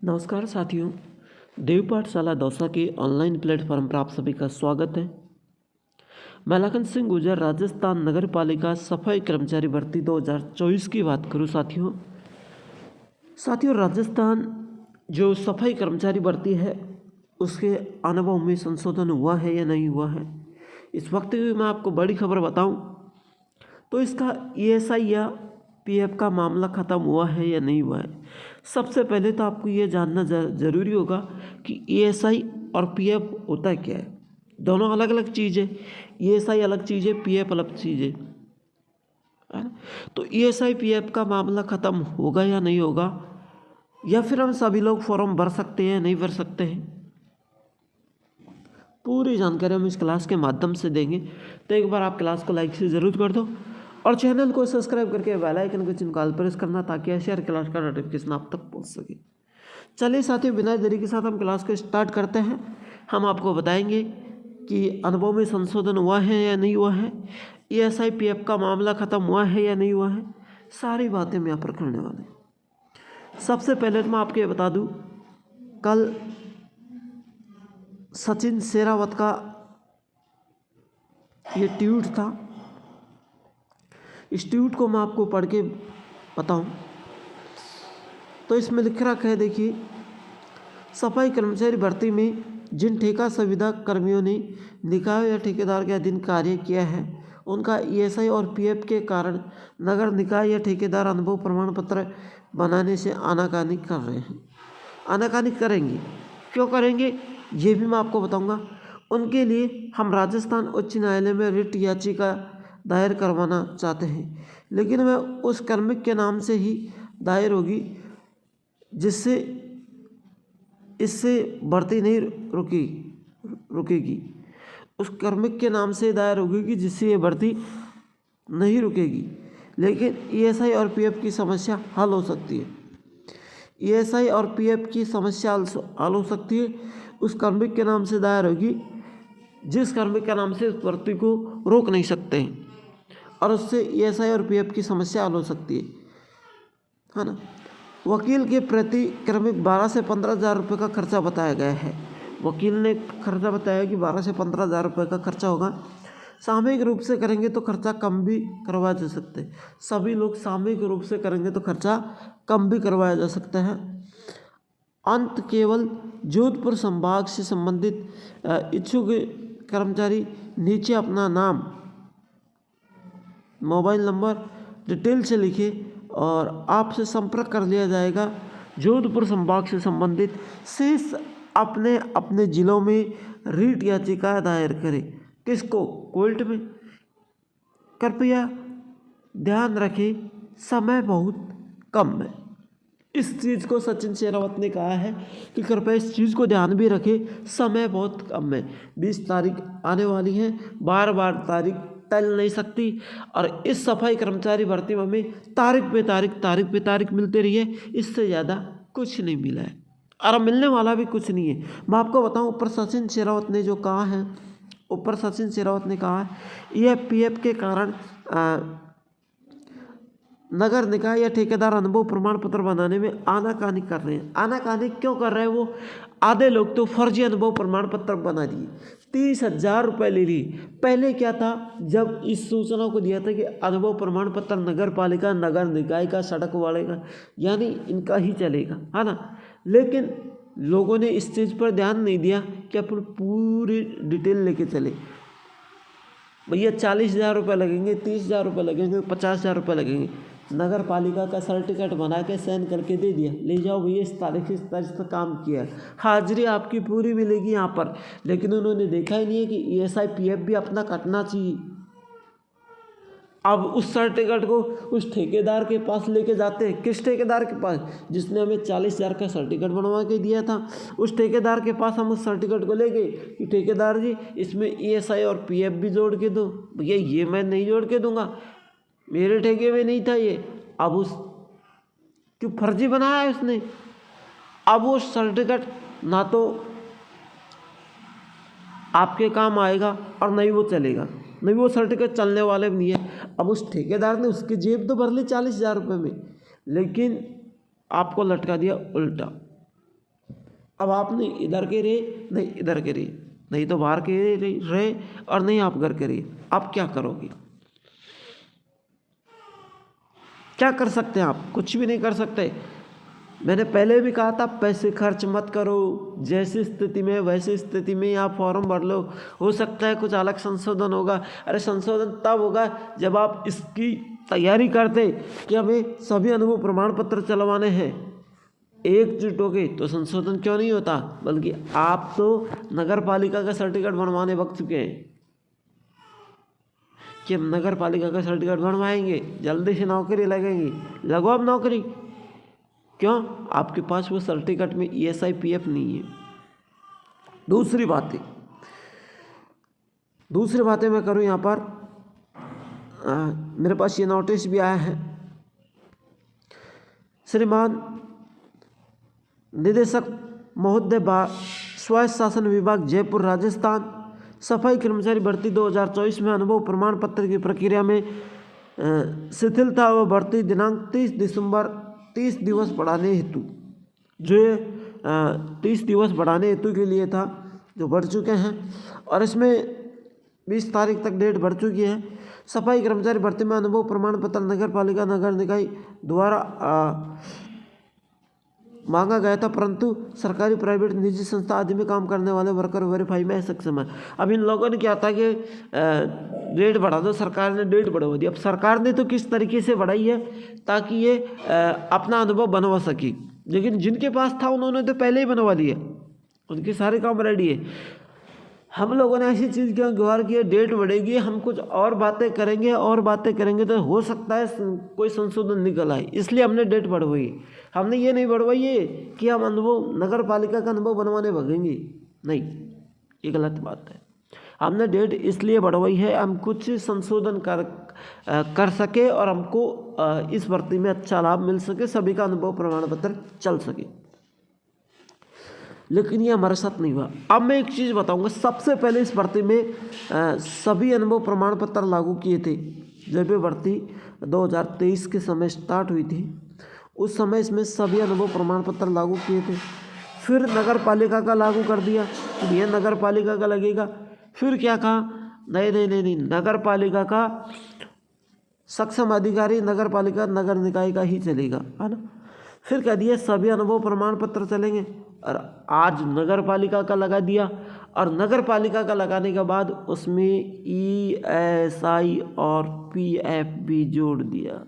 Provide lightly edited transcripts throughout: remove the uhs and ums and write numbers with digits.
नमस्कार साथियों, देव पाठशाला दौसा के ऑनलाइन प्लेटफॉर्म पर आप सभी का स्वागत है। मैं लखन सिंह गुर्जर राजस्थान नगर पालिका सफाई कर्मचारी भर्ती 2024 की बात करूं। साथियों राजस्थान जो सफाई कर्मचारी भर्ती है उसके अनुभव में संशोधन हुआ है या नहीं हुआ है, इस वक्त भी मैं आपको बड़ी खबर बताऊं तो इसका ESI या PF का मामला ख़त्म हुआ है या नहीं हुआ है। सबसे पहले तो आपको ये जानना ज़रूरी होगा कि ESI और PF होता है क्या है। दोनों अलग अलग चीज़ है, ESI अलग चीज़ है, PF अलग चीज़ है ना? तो ESI PF का मामला ख़त्म होगा या नहीं होगा, या फिर हम सभी लोग फॉर्म भर सकते हैं नहीं भर सकते हैं, पूरी जानकारी हम इस क्लास के माध्यम से देंगे। तो एक बार आप क्लास को लाइक से ज़रूर कर दो और चैनल को सब्सक्राइब करके बेल आइकन को चिन्ह कॉल प्रेस करना ताकि ऐसे हर क्लास का नोटिफिकेशन आप तक पहुंच सके। चलिए साथियों, बिना देरी के साथ हम क्लास को स्टार्ट करते हैं। हम आपको बताएंगे कि अनुभव में संशोधन हुआ है या नहीं हुआ है, ESI PF का मामला ख़त्म हुआ है या नहीं हुआ है, सारी बातें हम यहाँ पर करने वाले हैं। सबसे पहले तो मैं आपको ये बता दूँ, कल सचिन शेरावत का ये ट्वीट था। इस ट्वीट को मैं आपको पढ़ के बताऊं तो इसमें लिख रखा है, देखिए, सफाई कर्मचारी भर्ती में जिन ठेका संविदा कर्मियों ने निकाय या ठेकेदार के अधीन कार्य किया है उनका ESI और PF के कारण नगर निकाय या ठेकेदार अनुभव प्रमाण पत्र बनाने से आनाकानी कर रहे हैं। आनाकानी करेंगे, क्यों करेंगे ये भी मैं आपको बताऊंगा। उनके लिए हम राजस्थान उच्च न्यायालय में रिट याचिका दायर करवाना चाहते हैं, लेकिन वह उस कार्मिक के नाम से ही दायर होगी जिससे इससे भर्ती नहीं रुकेगी। उस कार्मिक के नाम से दायर होगी कि जिससे ये भर्ती नहीं रुकेगी, लेकिन ESI और PF की समस्या हल हो सकती है। ESI और PF की समस्या हल हो सकती है, उस कार्मिक के नाम से दायर होगी जिस कार्मिक के नाम से उस भर्ती को रोक नहीं सकते हैं, और उससे ESI और PF की समस्या हल हो सकती है ना। वकील के प्रति क्रमिक 12 से 15 हज़ार रुपये का खर्चा बताया गया है। वकील ने खर्चा बताया कि 12 से 15 हज़ार रुपये का खर्चा होगा। सामूहिक रूप से करेंगे तो खर्चा कम भी करवाया जा सकता है। सभी लोग सामूहिक रूप से करेंगे तो खर्चा कम भी करवाया जा सकता है। अंत केवल जोधपुर संभाग से संबंधित इच्छुक कर्मचारी नीचे अपना नाम, मोबाइल नंबर डिटेल से लिखे और आपसे संपर्क कर लिया जाएगा। जोधपुर संभाग से संबंधित शेष अपने अपने ज़िलों में रीट याचिका दायर करें। किसको? कोर्ट में। कृपया ध्यान रखें, समय बहुत कम है। इस चीज़ को सचिन शेरावत ने कहा है कि कृपया इस चीज़ को ध्यान भी रखें, समय बहुत कम है। 20 तारीख आने वाली है, बार बार तारीख टल नहीं सकती, और इस सफाई कर्मचारी भर्ती में हमें तारीख पे तारीख मिलते रही है। इससे ज़्यादा कुछ नहीं मिला है और मिलने वाला भी कुछ नहीं है। मैं आपको बताऊं, ऊपर सचिन शेरावत ने जो कहा है, यह PF के कारण नगर निकाय या ठेकेदार अनुभव प्रमाण पत्र बनाने में आनाकानी कर रहे हैं। आनाकानी क्यों कर रहे हैं? वो आधे लोग तो फर्जी अनुभव प्रमाण पत्र बना दिए, 30,000 रुपये ले लिए। पहले क्या था, जब इस सूचना को दिया था कि अनुभव प्रमाण पत्र नगर पालिका, नगर निकाय का, सड़क वाले का, यानी इनका ही चलेगा, है ना। लेकिन लोगों ने इस चीज़ पर ध्यान नहीं दिया कि अपन पूरी डिटेल लेके चले। भैया 40,000 रुपये लगेंगे, 30,000 रुपये लगेंगे, 50,000 रुपये लगेंगे। नगर पालिका का सर्टिफिकेट बना के साइन करके दे दिया, ले जाओ भैया, इस तारीख से इस तारीख तक काम किया है, हाजिरी आपकी पूरी मिलेगी यहाँ पर। लेकिन उन्होंने देखा ही नहीं है कि ESI PF भी अपना कटना चाहिए। अब उस सर्टिफिकेट को उस ठेकेदार के पास लेके जाते हैं। किस ठेकेदार के पास? जिसने हमें 40,000 का सर्टिफिकेट बनवा के दिया था, उस ठेकेदार के पास हम उस सर्टिफिकेट को ले गए कि ठेकेदार जी इसमें ESI और PF भी जोड़ के दो। भैया ये मैं नहीं जोड़ के दूंगा, मेरे ठेके में नहीं था ये। अब उस क्यों फर्जी बनाया है उसने। अब वो सर्टिफिकेट ना तो आपके काम आएगा और नहीं वो चलेगा, नहीं वो सर्टिफिकेट चलने वाले भी नहीं है। अब उस ठेकेदार ने उसकी जेब तो भर ली 40,000 रुपये में, लेकिन आपको लटका दिया उल्टा। अब आप नहीं इधर के रहे नहीं इधर के रहे, नहीं तो बाहर के रहे और नहीं आप घर के रहे, आप क्या करोगे? क्या कर सकते हैं आप? कुछ भी नहीं कर सकते। मैंने पहले भी कहा था पैसे खर्च मत करो, जैसी स्थिति में वैसी स्थिति में आप फॉर्म भर लो, हो सकता है कुछ अलग संशोधन होगा। अरे संशोधन तब होगा जब आप इसकी तैयारी करते कि हमें सभी अनुभव प्रमाण पत्र चलवाने हैं, एकजुट हो गए तो संशोधन क्यों नहीं होता। बल्कि आप तो नगर पालिका का सर्टिफिकेट बनवाने वक्त चुके हैं कि हम नगर पालिका का सर्टिफिकेट बनवाएंगे, जल्दी से नौकरी लगेगी। लगो अब नौकरी। क्यों? आपके पास वो सर्टिफिकेट में ESI PF नहीं है। दूसरी बातें मैं करूँ यहाँ पर, मेरे पास ये नोटिस भी आया है। श्रीमान निदेशक महोदय स्वायत्त शासन विभाग जयपुर राजस्थान, सफाई कर्मचारी भर्ती 2024 में अनुभव प्रमाण पत्र की प्रक्रिया में शिथिलता व भर्ती दिनांक 30 दिवस बढ़ाने हेतु, जो 30 दिवस बढ़ाने हेतु के लिए था, जो बढ़ चुके हैं और इसमें 20 तारीख तक डेट बढ़ चुकी है। सफाई कर्मचारी भर्ती में अनुभव प्रमाण पत्र नगर पालिका नगर निकाय द्वारा मांगा गया था, परंतु सरकारी प्राइवेट निजी संस्था आदि में काम करने वाले वर्कर वेरीफाई में सक्षम है। अब इन लोगों ने क्या था कि डेट बढ़ा दो, सरकार ने डेट बढ़वा दी। अब सरकार ने तो किस तरीके से बढ़ाई है ताकि ये अपना अनुभव बनवा सके, लेकिन जिनके पास था उन्होंने तो पहले ही बनवा दिया, उनके सारे काम रेडी है। हम लोगों ने ऐसी चीज़ क्यों गुहार की है, डेट बढ़ेगी, हम कुछ और बातें करेंगे तो हो सकता है कोई संशोधन निकल आए, इसलिए हमने डेट बढ़वाई। हमने ये नहीं बढ़वाई है कि हम अनुभव नगर पालिका का अनुभव बनवाने भागेंगे, नहीं, ये गलत बात है। हमने डेट इसलिए बढ़वाई है हम कुछ संशोधन कर सके और हमको इस भर्ती में अच्छा लाभ मिल सके, सभी का अनुभव प्रमाण पत्र चल सके। लेकिन ये हमारे साथ नहीं हुआ। अब मैं एक चीज़ बताऊंगा। सबसे पहले इस भर्ती में सभी अनुभव प्रमाण पत्र लागू किए थे। जब ये भर्ती 2023 के समय स्टार्ट हुई थी, उस समय इसमें सभी अनुभव प्रमाण पत्र लागू किए थे। फिर नगर पालिका का लागू कर दिया, तो ये नगर पालिका का लगेगा। फिर क्या कहा, नहीं, नगर पालिका का सक्षम अधिकारी नगर पालिका नगर निकाय का ही चलेगा, है ना। फिर कह दिया सभी अनुभव प्रमाण पत्र चलेंगे, और आज नगर पालिका का लगा दिया। और नगर पालिका का लगाने के बाद उसमें ESI और PF भी जोड़ दिया।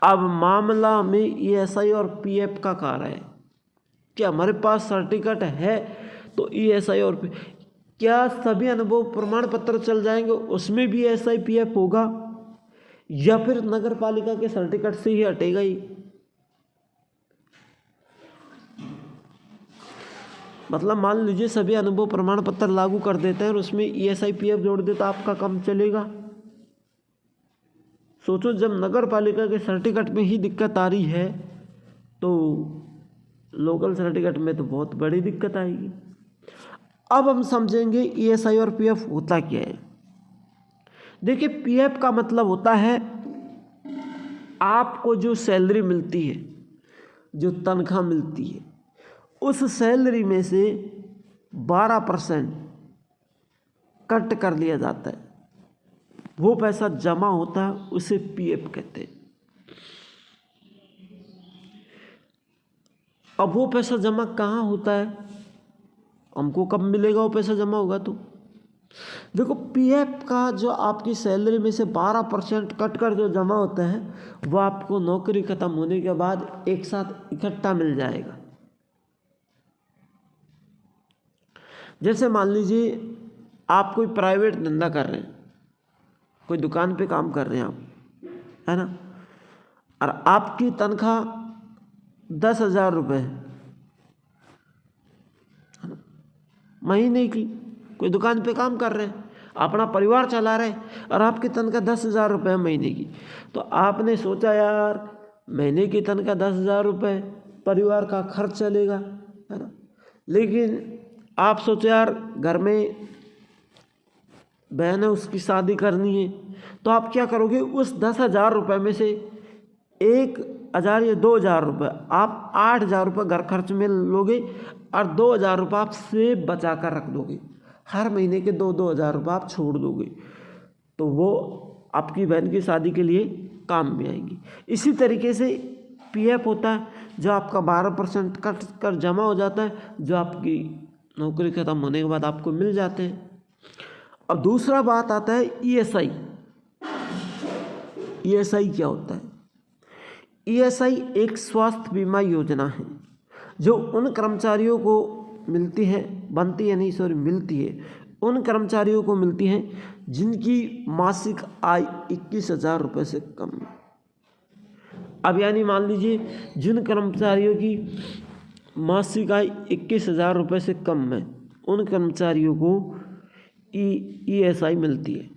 अब मामला में ESI और PF का कार्य है कि हमारे पास सर्टिफिकेट है तो ESI और क्या सभी अनुभव प्रमाण पत्र चल जाएंगे, उसमें भी ESI PF होगा, या फिर नगर पालिका के सर्टिफिकेट से ही हटेगा ही। मतलब मान लीजिए सभी अनुभव प्रमाण पत्र लागू कर देते हैं और उसमें ESI PF जोड़ देता, आपका काम चलेगा। सोचो, जब नगर पालिका के सर्टिफिकेट में ही दिक्कत आ रही है तो लोकल सर्टिफिकेट में तो बहुत बड़ी दिक्कत आएगी। अब हम समझेंगे ESI और PF होता क्या है। देखिए, PF का मतलब होता है आपको जो सैलरी मिलती है, जो तनख्वाह मिलती है, उस सैलरी में से 12% कट कर लिया जाता है, वो पैसा जमा होता है, उसे PF कहते हैं। अब वो पैसा जमा कहाँ होता है, हमको कब मिलेगा वो पैसा जमा होगा तो देखो, PF का जो आपकी सैलरी में से 12% कट कर जो जमा होता है, वो आपको नौकरी खत्म होने के बाद एक साथ इकट्ठा मिल जाएगा। जैसे मान लीजिए आप कोई प्राइवेट धंधा कर रहे हैं, कोई दुकान पे काम कर रहे हैं आप, है ना, और आपकी तनख्वाह 10,000 रुपये है ना, महीने की। कोई दुकान पे काम कर रहे हैं, अपना परिवार चला रहे हैं, और आपकी तनख्वाह 10,000 रुपये महीने की। तो आपने सोचा यार महीने की तनख्वाह 10,000 रुपये, परिवार का खर्च चलेगा, है ना। लेकिन आप सोचो यार घर में बहन है, उसकी शादी करनी है, तो आप क्या करोगे, उस 10,000 रुपये में से एक 1000 या 2000 रुपये, आप 8000 रुपये घर खर्च में लोगे और 2000 रुपये आप सेव बचा कर रख दोगे। हर महीने के 2-2 हज़ार रुपये आप छोड़ दोगे, तो वो आपकी बहन की शादी के लिए काम में आएंगी। इसी तरीके से पीएफ होता है, जो आपका 12% कट कर जमा हो जाता है, जो आपकी नौकरी ख़त्म होने के बाद आपको मिल जाते हैं। अब दूसरा बात आता है ईएसआई। ईएसआई क्या होता है? ईएसआई एक स्वास्थ्य बीमा योजना है जो उन कर्मचारियों को मिलती है, मिलती है उन कर्मचारियों को मिलती है जिनकी मासिक आय 21,000 रुपये से कम है। अब यानी मान लीजिए जिन कर्मचारियों की मासिक आय 21,000 रुपये से कम है, उन कर्मचारियों को ईएसआई मिलती है।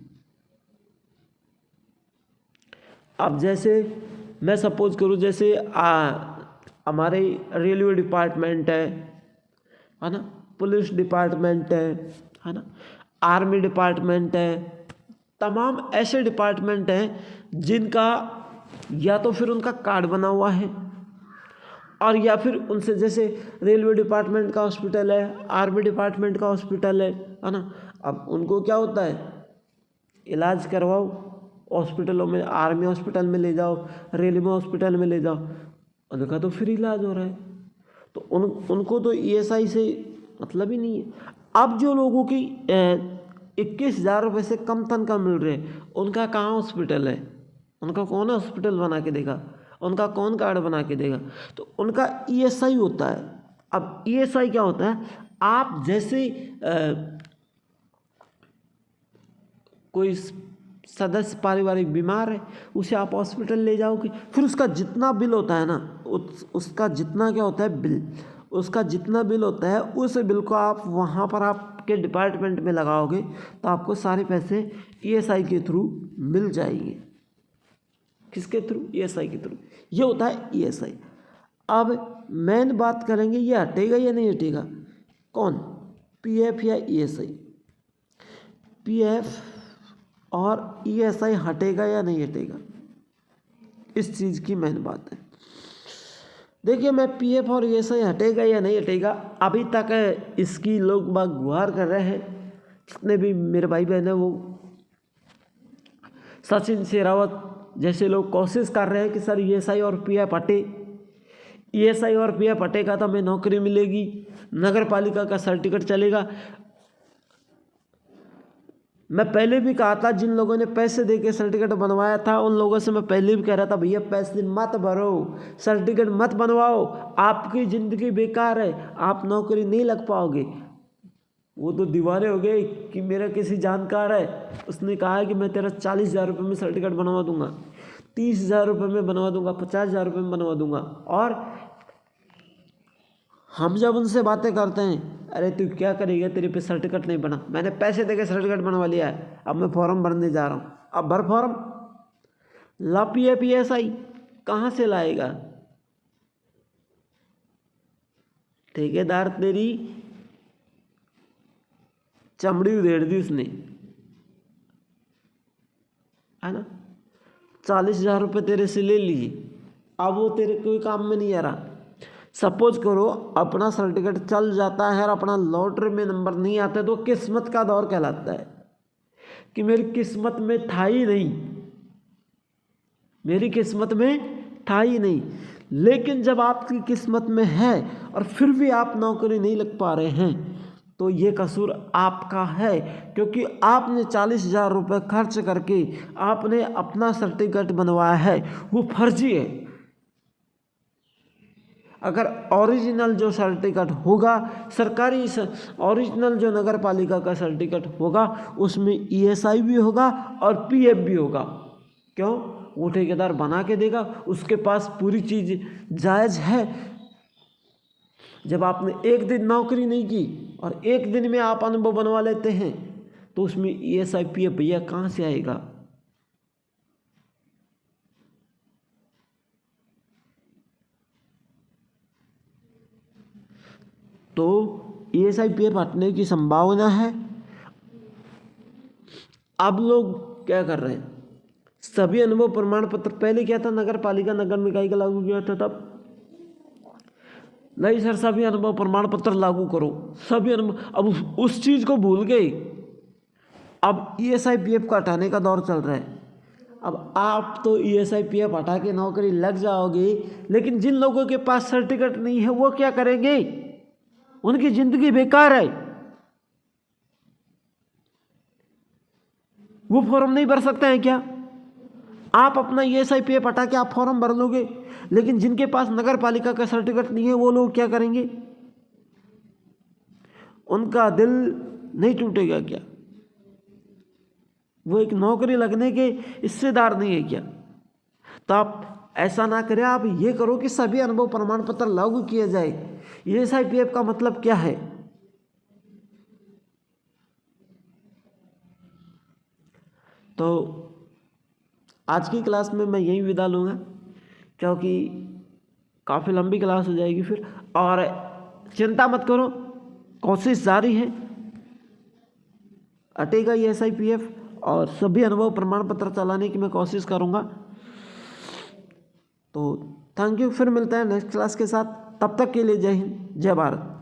अब जैसे मैं सपोज करूँ, जैसे हमारे रेलवे डिपार्टमेंट है ना, पुलिस डिपार्टमेंट है ना, आर्मी डिपार्टमेंट है, तमाम ऐसे डिपार्टमेंट हैं जिनका या तो फिर उनका कार्ड बना हुआ है, और या फिर उनसे, जैसे रेलवे डिपार्टमेंट का हॉस्पिटल है, आर्मी डिपार्टमेंट का हॉस्पिटल है ना। अब उनको क्या होता है, इलाज करवाओ हॉस्पिटलों में, आर्मी हॉस्पिटल में ले जाओ, रेलवे हॉस्पिटल में ले जाओ, उनका तो फ्री इलाज हो रहा है, तो उनको तो ईएसआई से मतलब ही नहीं है। अब जो लोगों की 21,000 रुपये से कम तनख्वाह मिल रहे हैं, उनका कहाँ हॉस्पिटल है, उनका कौन हॉस्पिटल बना के देगा, उनका कौन कार्ड बना के देगा? तो उनका ईएसआई होता है। अब ईएसआई क्या होता है? आप जैसे कोई सदस्य पारिवारिक बीमार है, उसे आप हॉस्पिटल ले जाओगे, फिर उसका जितना बिल होता है ना, उसका जितना क्या होता है बिल, उसका जितना बिल होता है, उस बिल को आप वहाँ पर आपके डिपार्टमेंट में लगाओगे तो आपको सारे पैसे ईएसआई के थ्रू मिल जाएंगे। किसके थ्रू? ईएसआई के थ्रू। ये होता है ईएसआई। अब मेन बात करेंगे, ये हटेगा या नहीं हटेगा? कौन? पीएफ या ईएसआई? पीएफ और ईएसआई हटेगा या नहीं हटेगा, इस चीज़ की मेन बात है। देखिए, मैं पीएफ और ईएसआई हटेगा या नहीं हटेगा, अभी तक इसकी लोग बाग गुहार कर रहे हैं। जितने भी मेरे भाई बहन हैं, वो सचिन शेरावत जैसे लोग कोशिश कर रहे हैं कि सर ईएसआई और पीएफ हटे, ईएसआई और पीएफ हटेगा तो हमें नौकरी मिलेगी, नगर पालिका का सर्टिफिकेट चलेगा। मैं पहले भी कहा था, जिन लोगों ने पैसे दे के सर्टिफिकेट बनवाया था, उन लोगों से मैं पहले भी कह रहा था, भैया पैसे मत भरो, सर्टिफिकेट मत बनवाओ, आपकी ज़िंदगी बेकार है, आप नौकरी नहीं लग पाओगे। वो तो दीवाने हो गए कि मेरा किसी जानकार है, उसने कहा है कि मैं तेरा 40,000 रुपये में सर्टिफिकेट बनवा दूंगा, 30,000 रुपये में बनवा दूंगा, 50,000 रुपये में बनवा दूंगा। और हम जब उनसे बातें करते हैं, अरे तू क्या करेगा, तेरे पे सर्टिफिकेट नहीं बना, मैंने पैसे देके सर्टिफिकेट बनवा लिया है, अब मैं फॉर्म भरने जा रहा हूँ, अब भर फॉर्म। ला पीएफ ईएसआई कहाँ से लाएगा? ठेकेदार तेरी चमड़ी उधेड़ दी उसने, है ना, 40,000 रुपये तेरे से ले लिए, अब वो तेरे कोई काम में नहीं आ रहा। सपोज करो अपना सर्टिफिकेट चल जाता है और अपना लॉटरी में नंबर नहीं आता, तो किस्मत का दौर कहलाता है कि मेरी किस्मत में था ही नहीं, मेरी किस्मत में था ही नहीं। लेकिन जब आपकी किस्मत में है और फिर भी आप नौकरी नहीं लग पा रहे हैं, तो ये कसूर आपका है, क्योंकि आपने 40,000 रुपये खर्च करके आपने अपना सर्टिफिकेट बनवाया है, वो फर्जी है। अगर ओरिजिनल जो सर्टिफिकेट होगा, सरकारी ओरिजिनल जो नगर पालिका का सर्टिफिकेट होगा, उसमें ईएसआई भी होगा और पीएफ भी होगा। क्यों? वो ठेकेदार बना के देगा, उसके पास पूरी चीज़ जायज़ है। जब आपने एक दिन नौकरी नहीं की और एक दिन में आप अनुभव बनवा लेते हैं, तो उसमें ईएसआई पीएफ भैया कहाँ से आएगा? तो ईएसआई पीएफ हटने की संभावना है। अब लोग क्या कर रहे हैं, सभी अनुभव प्रमाण पत्र, पहले क्या था, नगर पालिका नगर निकाय का लागू किया था तब, नहीं सर सभी अनुभव प्रमाण पत्र लागू करो, सभी अनुभव, अब उस चीज़ को भूल गए। अब ESIPF का हटाने का दौर चल रहा है। अब आप तो ESIPF हटा के नौकरी लग जाओगे, लेकिन जिन लोगों के पास सर्टिफिकेट नहीं है वो क्या करेंगे, उनकी जिंदगी बेकार है। वो फॉर्म नहीं भर सकते हैं क्या? आप अपना ESIPF हटा के आप फॉर्म भर लोगे, लेकिन जिनके पास नगर पालिका का सर्टिफिकेट नहीं है वो लोग क्या करेंगे? उनका दिल नहीं टूटेगा क्या? वो एक नौकरी लगने के हिस्सेदार नहीं है क्या? तो आप ऐसा ना करें, आप ये करो कि सभी अनुभव प्रमाण पत्र लागू किए जाए। ESIPF का मतलब क्या है? तो आज की क्लास में मैं यही विदा लूँगा, क्योंकि काफ़ी लंबी क्लास हो जाएगी फिर। और चिंता मत करो, कोशिश जारी है, हटेगा ESIPF और सभी अनुभव प्रमाण पत्र चलाने की मैं कोशिश करूँगा। तो थैंक यू, फिर मिलते हैं नेक्स्ट क्लास के साथ। तब तक के लिए जय हिंद, जय भारत।